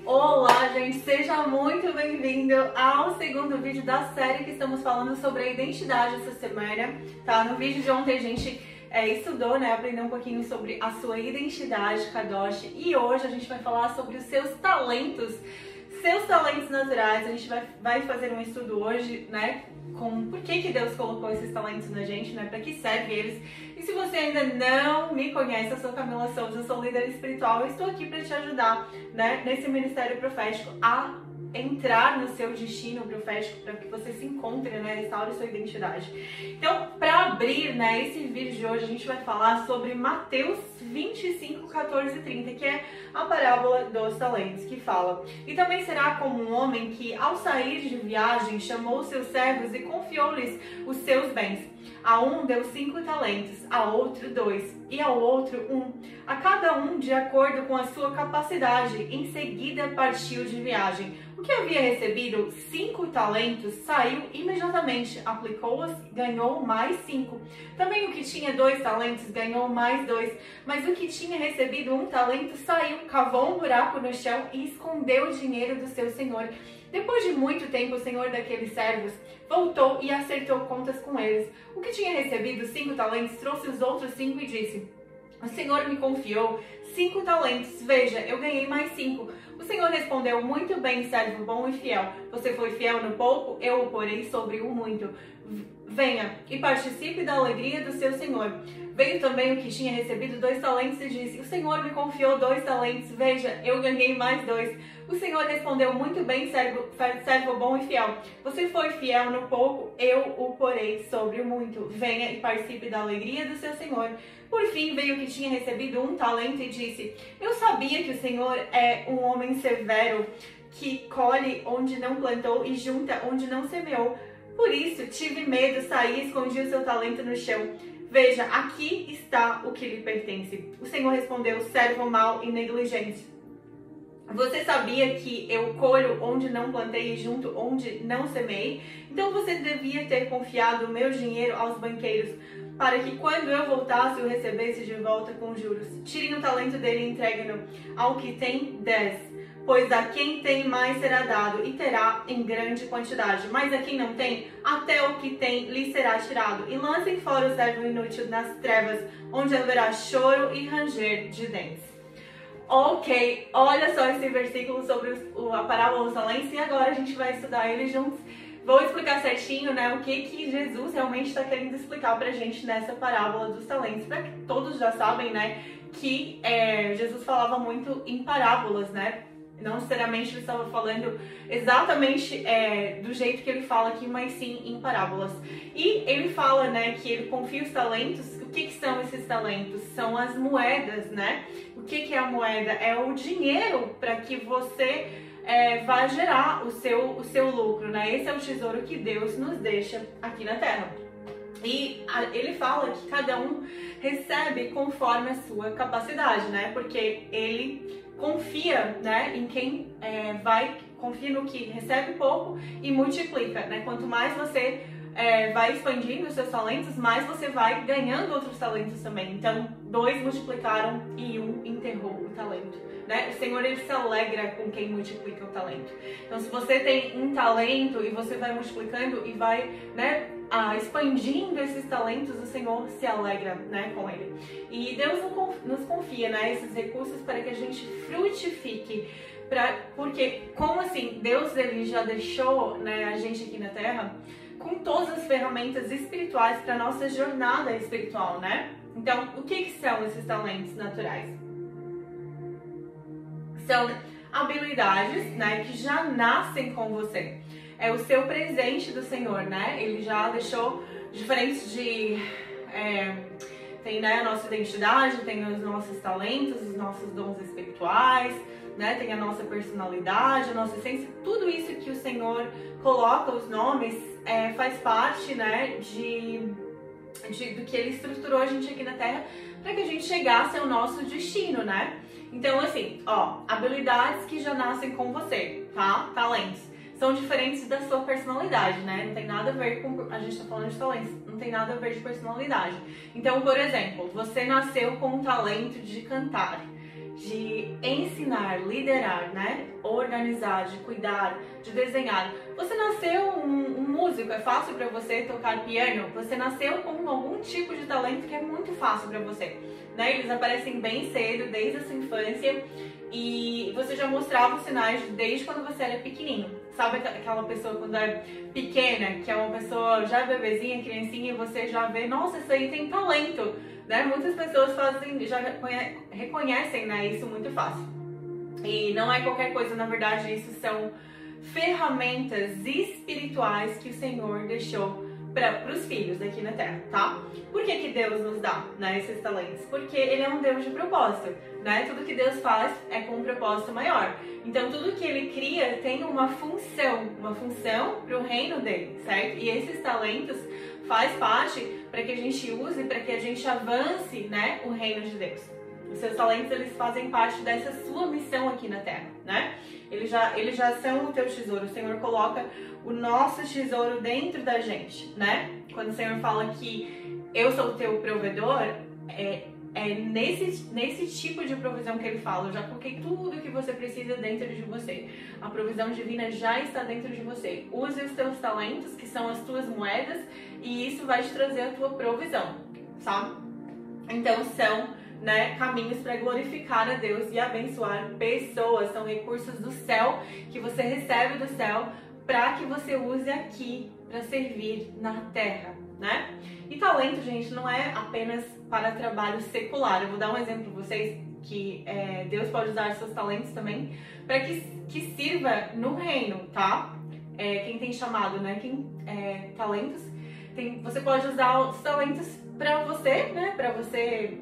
Olá, gente! Seja muito bem-vindo ao segundo vídeo da série que estamos falando sobre a identidade essa semana, tá? No vídeo de ontem a gente estudou, né? Aprendeu um pouquinho sobre a sua identidade, Kadosh, e hoje a gente vai falar sobre os seus talentos naturais. A gente vai fazer um estudo hoje, né? Com por que Deus colocou esses talentos na gente, né? Para que servem eles. E se você ainda não me conhece, eu sou Camila Souza, eu sou líder espiritual, eu estou aqui para te ajudar, né? Nesse ministério profético a entrar no seu destino profético, para que você se encontre, né? Restaure sua identidade. Então, para abrir, né, esse vídeo de hoje, a gente vai falar sobre Mateus 25, 14 e 30, que é a parábola dos talentos, que fala: e também será como um homem que, ao sair de viagem, chamou seus servos e confiou-lhes os seus bens. A um deu 5 talentos, a outro 2 e ao outro 1, a cada um de acordo com a sua capacidade. Em seguida partiu de viagem. O que havia recebido 5 talentos saiu imediatamente, aplicou-os e ganhou mais 5. Também o que tinha 2 talentos ganhou mais 2, mas o que tinha recebido 1 talento saiu, cavou um buraco no chão e escondeu o dinheiro do seu senhor. Depois de muito tempo, o senhor daqueles servos voltou e acertou contas com eles. O que tinha recebido 5 talentos trouxe os outros 5 e disse: o senhor me confiou 5 talentos, veja, eu ganhei mais 5. O senhor respondeu: muito bem, servo bom e fiel. Você foi fiel no pouco, eu o porei sobre o muito. Venha e participe da alegria do seu senhor. Veio também o que tinha recebido 2 talentos e disse: o senhor me confiou 2 talentos, veja, eu ganhei mais 2. O senhor respondeu: muito bem, servo bom e fiel. Você foi fiel no pouco, eu o porei sobre o muito. Venha e participe da alegria do seu senhor. Por fim, veio o que tinha recebido 1 talento e disse: eu sabia que o senhor é um homem severo, que colhe onde não plantou e junta onde não semeou. Por isso, tive medo, saí e escondi o seu talento no chão. Veja, aqui está o que lhe pertence. O senhor respondeu: servo mau e negligente. Você sabia que eu colho onde não plantei e junto onde não semeei? Então você devia ter confiado o meu dinheiro aos banqueiros, para que quando eu voltasse, eu recebesse de volta com juros. Tirem o talento dele e entreguem-no ao que tem 10. Pois a quem tem mais será dado e terá em grande quantidade. Mas a quem não tem, até o que tem lhe será tirado. E lancem fora o servo inútil nas trevas, onde haverá choro e ranger de dentes. Ok, olha só esse versículo sobre a parábola dos talentos, e agora a gente vai estudar ele juntos. Vou explicar certinho, né, o que Jesus realmente está querendo explicar pra gente nessa parábola dos talentos. Para que todos já sabem, né, que Jesus falava muito em parábolas, né? Não necessariamente ele estava falando exatamente do jeito que ele fala aqui, mas sim em parábolas. E ele fala, né, que ele confia os talentos. O que são esses talentos? São as moedas, né? O que é a moeda? É o dinheiro para que você vai gerar o seu lucro, né? Esse é o tesouro que Deus nos deixa aqui na Terra. E ele fala que cada um recebe conforme a sua capacidade, né? Porque ele confia, né, em quem confia no que recebe pouco e multiplica, né? Quanto mais você vai expandindo os seus talentos, mais você vai ganhando outros talentos também. Então, 2 multiplicaram e 1 enterrou o talento, né? O Senhor, ele se alegra com quem multiplica o talento. Então, se você tem um talento e você vai multiplicando e vai, né, expandindo esses talentos, o Senhor se alegra, né, com ele. E Deus nos confia, né, esses recursos para que a gente frutifique. Porque, como assim, Deus, ele já deixou, né, a gente aqui na Terra com todas as ferramentas espirituais para a nossa jornada espiritual, né? Então, o que são esses talentos naturais? São habilidades, né, que já nascem com você. É o seu presente do Senhor, né? Ele já deixou diferentes de... tem, né, a nossa identidade, tem os nossos talentos, os nossos dons espirituais, né? Tem a nossa personalidade, a nossa essência. Tudo isso que o Senhor coloca os nomes faz parte, né, do que ele estruturou a gente aqui na Terra para que a gente chegasse ao nosso destino, né? Então, assim, ó, habilidades que já nascem com você, tá? Talentos. São diferentes da sua personalidade, né? Não tem nada a ver com... A gente tá falando de talentos, não tem nada a ver de personalidade. Então, por exemplo, você nasceu com o talento de cantar. de ensinar, liderar, né? Organizar, de cuidar, de desenhar. Você nasceu um músico, é fácil para você tocar piano? Você nasceu com algum tipo de talento que é muito fácil para você, né? Eles aparecem bem cedo, desde a sua infância, e você já mostrava os sinais desde quando você era pequenininho. Sabe aquela pessoa quando é pequena, que é uma pessoa já bebezinha, criancinha, e você já vê, nossa, isso aí tem talento, né? Muitas pessoas já reconhecem, né, isso muito fácil. E não é qualquer coisa, na verdade, isso são ferramentas espirituais que o Senhor deixou para os filhos aqui na Terra, tá? Por que Deus nos dá, né, esses talentos? Porque Ele é um Deus de propósito, né? Tudo que Deus faz é com um propósito maior. Então, tudo que Ele cria tem uma função para o reino dele, certo? E esses talentos faz parte para que a gente use, para que a gente avance, né, o reino de Deus. Os seus talentos, eles fazem parte dessa sua missão aqui na Terra, né? Eles já são o teu tesouro. O Senhor coloca o nosso tesouro dentro da gente, né? Quando o Senhor fala que eu sou o teu provedor, é nesse tipo de provisão que Ele fala. Eu já coloquei tudo que você precisa dentro de você. A provisão divina já está dentro de você. Use os teus talentos, que são as tuas moedas, e isso vai te trazer a tua provisão, sabe? Então são, né, caminhos para glorificar a Deus e abençoar pessoas. São recursos do céu que você recebe do céu para que você use aqui para servir na terra, né? E talento, gente, não é apenas para trabalho secular. Eu vou dar um exemplo para vocês que Deus pode usar seus talentos também para que sirva no reino, tá? Quem tem chamado, né? Talentos, você pode usar os talentos para você, né? Para você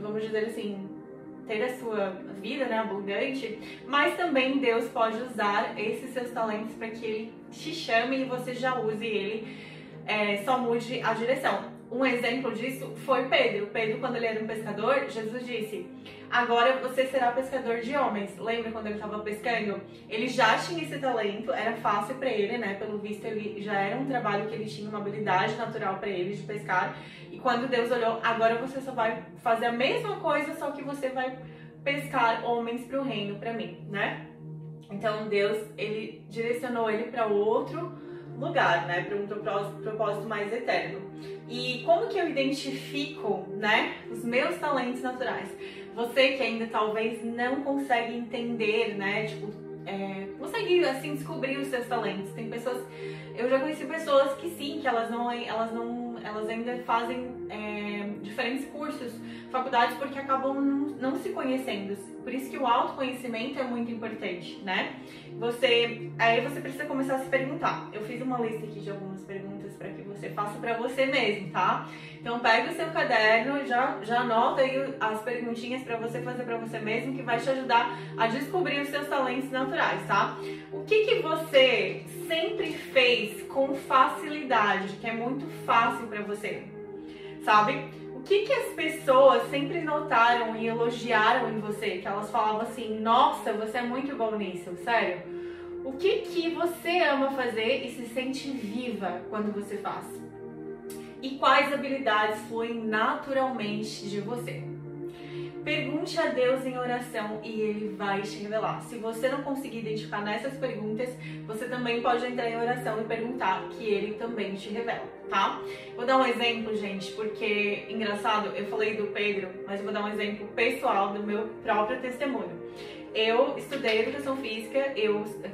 vamos dizer assim, ter a sua vida, né, abundante, mas também Deus pode usar esses seus talentos para que Ele te chame e você já use ele, só mude a direção. Um exemplo disso foi Pedro. Pedro, quando ele era um pescador, Jesus disse: agora você será pescador de homens. Lembra quando ele estava pescando? Ele já tinha esse talento, era fácil para ele, né? Pelo visto, ele já era um trabalho que ele tinha, uma habilidade natural para ele de pescar. E quando Deus olhou, agora você só vai fazer a mesma coisa, só que você vai pescar homens para o reino, para mim, né? Então Deus, ele direcionou ele para outro lugar, né, para um propósito mais eterno. E como que eu identifico, né, os meus talentos naturais? Você que ainda talvez não consegue entender, né, tipo, consegue assim descobrir os seus talentos. Tem pessoas, eu já conheci pessoas que sim, que elas ainda fazem diferentes cursos, faculdades, porque acabam não se conhecendo. Por isso que o autoconhecimento é muito importante, né? Aí você precisa começar a se perguntar. Eu fiz uma lista aqui de algumas perguntas para que você faça para você mesmo, tá? Então pega o seu caderno, já anota aí as perguntinhas para você fazer para você mesmo, que vai te ajudar a descobrir os seus talentos naturais, tá? O que você sempre fez com facilidade, que é muito fácil para você, sabe? O que as pessoas sempre notaram e elogiaram em você? Que elas falavam assim: nossa, você é muito bom nisso, sério. O que você ama fazer e se sente viva quando você faz? E quais habilidades fluem naturalmente de você? Pergunte a Deus em oração e Ele vai te revelar. Se você não conseguir identificar nessas perguntas, você também pode entrar em oração e perguntar, que Ele também te revela, tá? Vou dar um exemplo, gente, porque, engraçado, eu falei do Pedro, mas eu vou dar um exemplo pessoal do meu próprio testemunho. Eu estudei educação física,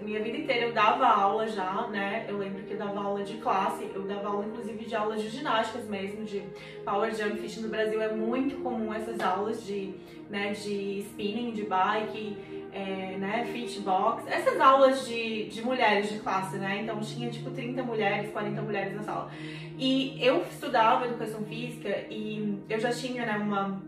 minha vida inteira eu dava aula já, né? Eu lembro que eu dava aula de classe, eu dava aula inclusive de aulas de ginásticas mesmo, de power jump, fit. No Brasil é muito comum essas aulas de spinning, de bike, né, fit box, essas aulas de mulheres de classe, né? Então tinha tipo 30 mulheres, 40 mulheres na sala. E eu estudava educação física e eu já tinha, né,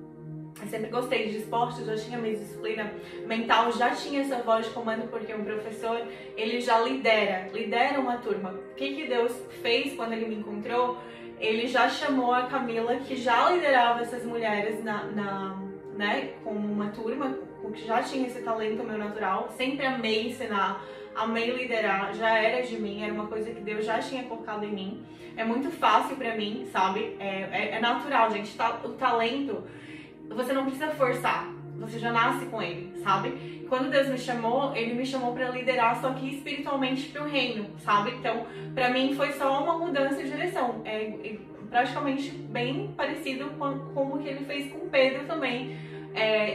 eu sempre gostei de esporte, já tinha minha disciplina mental, já tinha essa voz de comando, porque um professor, ele já lidera uma turma. O que Deus fez quando Ele me encontrou? Ele já chamou a Camila, que já liderava essas mulheres né, como uma turma, que já tinha esse talento meu natural. Sempre amei ensinar, amei liderar, já era de mim, era uma coisa que Deus já tinha colocado em mim. É muito fácil pra mim, sabe? É natural, gente. O talento, você não precisa forçar. você já nasce com ele, sabe? Quando Deus me chamou, ele me chamou para liderar, só que espiritualmente pro reino, sabe? Então, para mim foi só uma mudança de direção. É praticamente bem parecido com como que ele fez com Pedro também.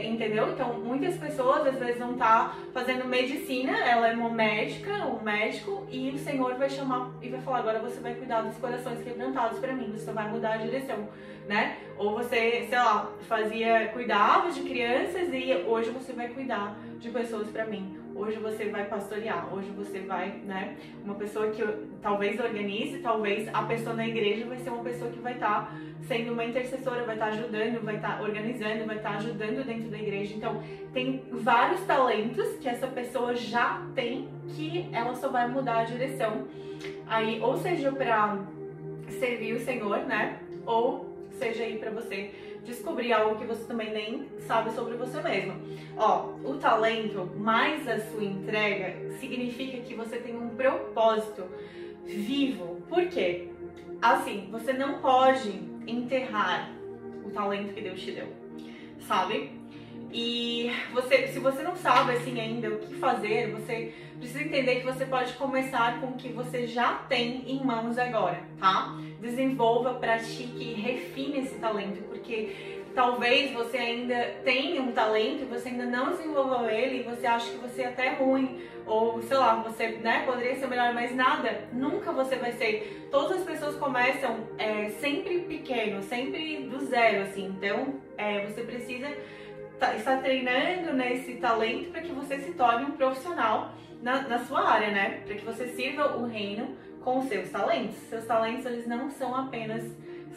Entendeu? Então, muitas pessoas às vezes não tá fazendo medicina, ela é uma médica, um médico, e o Senhor vai chamar e vai falar: agora você vai cuidar dos corações quebrantados para mim, você vai mudar a direção, né? Ou você, sei lá, cuidava de crianças e hoje você vai cuidar de pessoas para mim. Hoje você vai pastorear, hoje você vai, né? Uma pessoa que talvez organize, talvez a pessoa na igreja vai ser uma pessoa que vai estar sendo uma intercessora, vai estar ajudando, vai estar organizando, vai estar ajudando dentro da igreja. Então, tem vários talentos que essa pessoa já tem, que ela só vai mudar a direção. Aí, ou seja, para servir o Senhor, né? Ou seja aí para você descobrir algo que você também nem sabe sobre você mesmo. Ó, o talento mais a sua entrega significa que você tem um propósito vivo. Por quê? Assim, você não pode enterrar o talento que Deus te deu, sabe? E se você não sabe assim ainda o que fazer, você precisa entender que você pode começar com o que você já tem em mãos agora, tá? Desenvolva, pratique e refine esse talento, porque talvez você ainda tenha um talento e você ainda não desenvolveu ele e você acha que você é até ruim, ou sei lá, você, né, poderia ser melhor, mas nada, nunca você vai ser. Todas as pessoas começam sempre pequeno, sempre do zero, assim. Então, você precisa estar treinando nesse talento para que você se torne um profissional na sua área, né? Para que você sirva o reino com os seus talentos. Seus talentos, eles não são apenas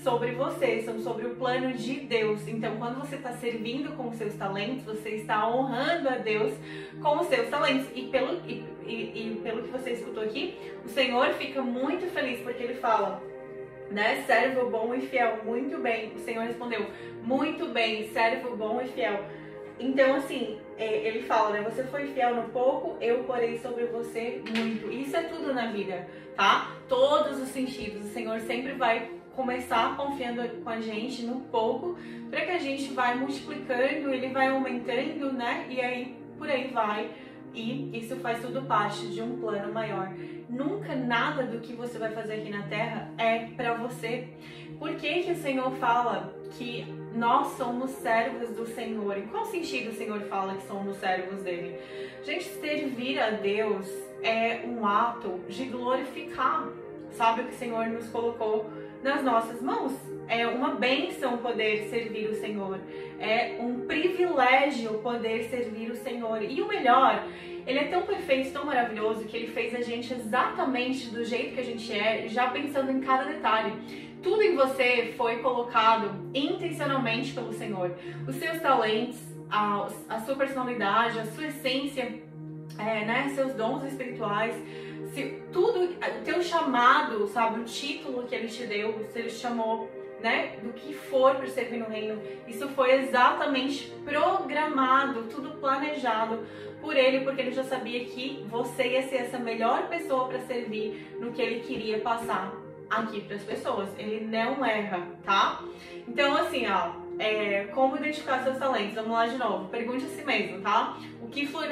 sobre você, são sobre o plano de Deus. Então, quando você está servindo com os seus talentos, você está honrando a Deus com os seus talentos. E pelo que você escutou aqui, o Senhor fica muito feliz porque Ele fala, né? Servo bom e fiel, muito bem. O Senhor respondeu, muito bem, servo bom e fiel. Então, assim, ele fala, né? Você foi fiel no pouco, eu porei sobre você muito. Isso é tudo na vida, tá? Todos os sentidos. O Senhor sempre vai começar confiando com a gente no pouco, para que a gente vai multiplicando, ele vai aumentando, né? E aí, por aí vai. E isso faz tudo parte de um plano maior. Nunca nada do que você vai fazer aqui na Terra é para você. Por que o Senhor fala que nós somos servos do Senhor? Em qual sentido o Senhor fala que somos servos dele? Gente, servir a Deus é um ato de glorificar. Sabe o que o Senhor nos colocou nas nossas mãos? É uma bênção poder servir o Senhor. É um privilégio poder servir o Senhor. E o melhor, Ele é tão perfeito, tão maravilhoso, que Ele fez a gente exatamente do jeito que a gente é, já pensando em cada detalhe. Tudo em você foi colocado intencionalmente pelo Senhor. Os seus talentos, a sua personalidade, a sua essência, né, seus dons espirituais, tudo, o teu chamado, sabe, o título que Ele te deu, se Ele te chamou, né, do que for para servir no reino, isso foi exatamente programado, tudo planejado por Ele, porque Ele já sabia que você ia ser essa melhor pessoa para servir no que Ele queria passar aqui para as pessoas. Ele não erra, tá? Então, assim, ó, como identificar seus talentos? Vamos lá de novo. Pergunte a si mesmo, tá? O que flui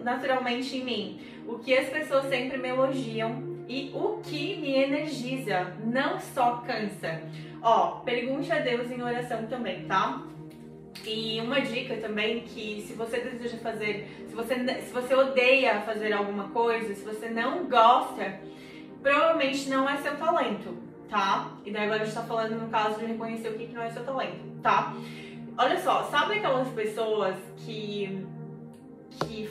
naturalmente em mim? O que as pessoas sempre me elogiam? E o que me energiza? Não só cansa. Ó, pergunte a Deus em oração também, tá? E uma dica também, que se você deseja fazer, se você odeia fazer alguma coisa, se você não gosta, provavelmente não é seu talento, tá? E daí agora a gente tá falando no caso de reconhecer o que não é seu talento, tá? Olha só, sabe aquelas pessoas que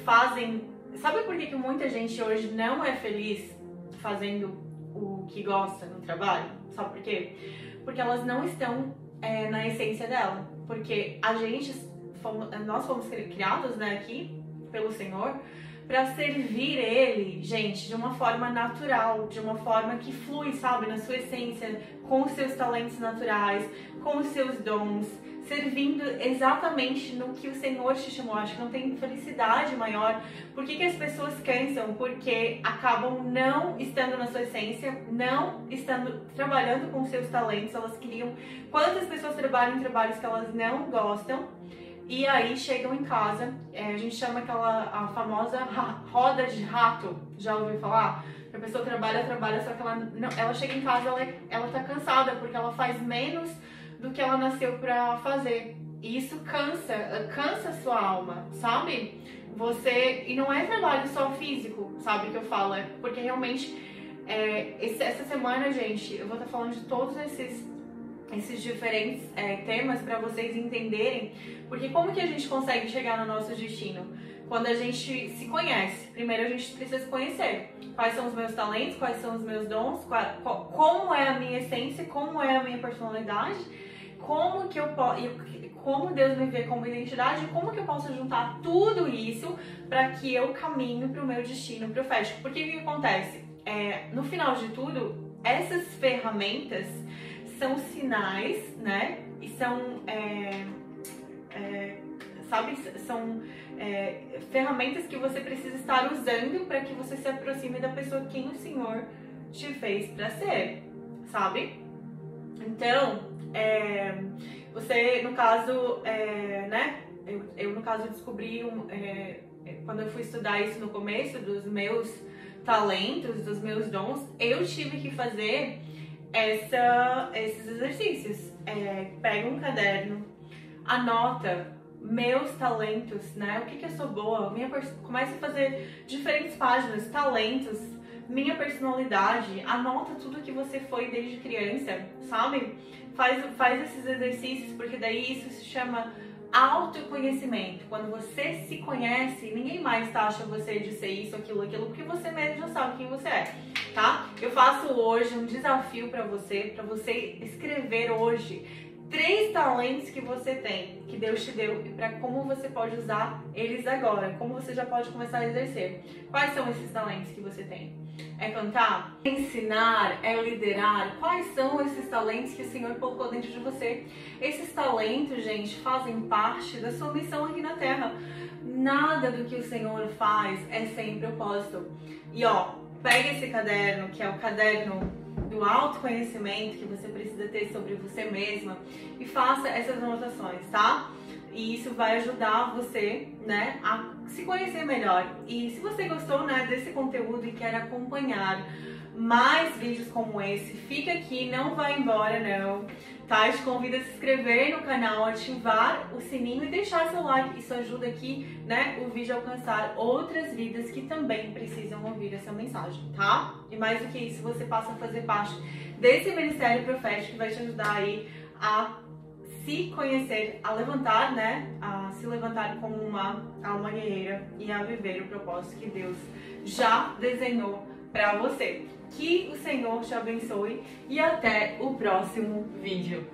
fazem... Sabe por que muita gente hoje não é feliz fazendo o que gosta no trabalho? Sabe por quê? Porque elas não estão na essência dela. Porque nós fomos criados, né, aqui pelo Senhor para servir Ele, gente, de uma forma natural, de uma forma que flui, sabe, na sua essência, com os seus talentos naturais, com os seus dons, servindo exatamente no que o Senhor te chamou. Acho que não tem felicidade maior. Por que as pessoas cansam? Porque acabam não estando na sua essência, não estando trabalhando com os seus talentos. Elas queriam... Quantas pessoas trabalham em trabalhos que elas não gostam e aí chegam em casa, a gente chama a famosa roda de rato, já ouviu falar? A pessoa trabalha, só que ela chega em casa, ela tá cansada, porque ela faz menos do que ela nasceu pra fazer. E isso cansa a sua alma, sabe? E não é trabalho só físico, sabe, que eu falo, porque realmente, essa semana, gente, eu vou estar falando de todos esses diferentes temas para vocês entenderem, porque como que a gente consegue chegar no nosso destino? Quando a gente se conhece. Primeiro a gente precisa se conhecer. Quais são os meus talentos, quais são os meus dons, como é a minha essência, como é a minha personalidade, como Deus me vê como identidade, como que eu posso juntar tudo isso para que eu caminhe para o meu destino profético. Porque o que acontece? No final de tudo, essas ferramentas são sinais, né? E são, são ferramentas que você precisa estar usando para que você se aproxime da pessoa quem o Senhor te fez para ser, sabe? Então, você, no caso, né? Eu no caso, descobri, quando eu fui estudar isso no começo, dos meus talentos, dos meus dons, eu tive que fazer esses exercícios. Pega um caderno, anota meus talentos, né? O que eu sou boa, comece a fazer diferentes páginas, talentos, minha personalidade, anota tudo que você foi desde criança, sabe? Faz esses exercícios, porque daí isso se chama autoconhecimento. Quando você se conhece, ninguém mais taxa você de ser isso, aquilo, porque você mesmo já sabe quem você é, tá? Eu faço hoje um desafio pra você escrever hoje 3 talentos que você tem, que Deus te deu, e para como você pode usar eles agora, como você já pode começar a exercer. Quais são esses talentos que você tem? É cantar? É ensinar? É liderar? Quais são esses talentos que o Senhor colocou dentro de você? Esses talentos, gente, fazem parte da sua missão aqui na Terra. Nada do que o Senhor faz é sem propósito. E pega esse caderno, que é o caderno do autoconhecimento que você precisa ter sobre você mesma, e faça essas anotações, tá? E isso vai ajudar você, né, a se conhecer melhor. E se você gostou, né, desse conteúdo e quer acompanhar mais vídeos como esse, fica aqui, não vai embora não, tá? Eu te convido a se inscrever no canal, ativar o sininho e deixar seu like. Isso ajuda aqui, né, o vídeo a alcançar outras vidas que também precisam ouvir essa mensagem, tá? E mais do que isso, você passa a fazer parte desse ministério profético que vai te ajudar aí a se conhecer, a levantar, né, a se levantar como uma alma guerreira e a viver o propósito que Deus já desenhou para você. Que o Senhor te abençoe e até o próximo vídeo.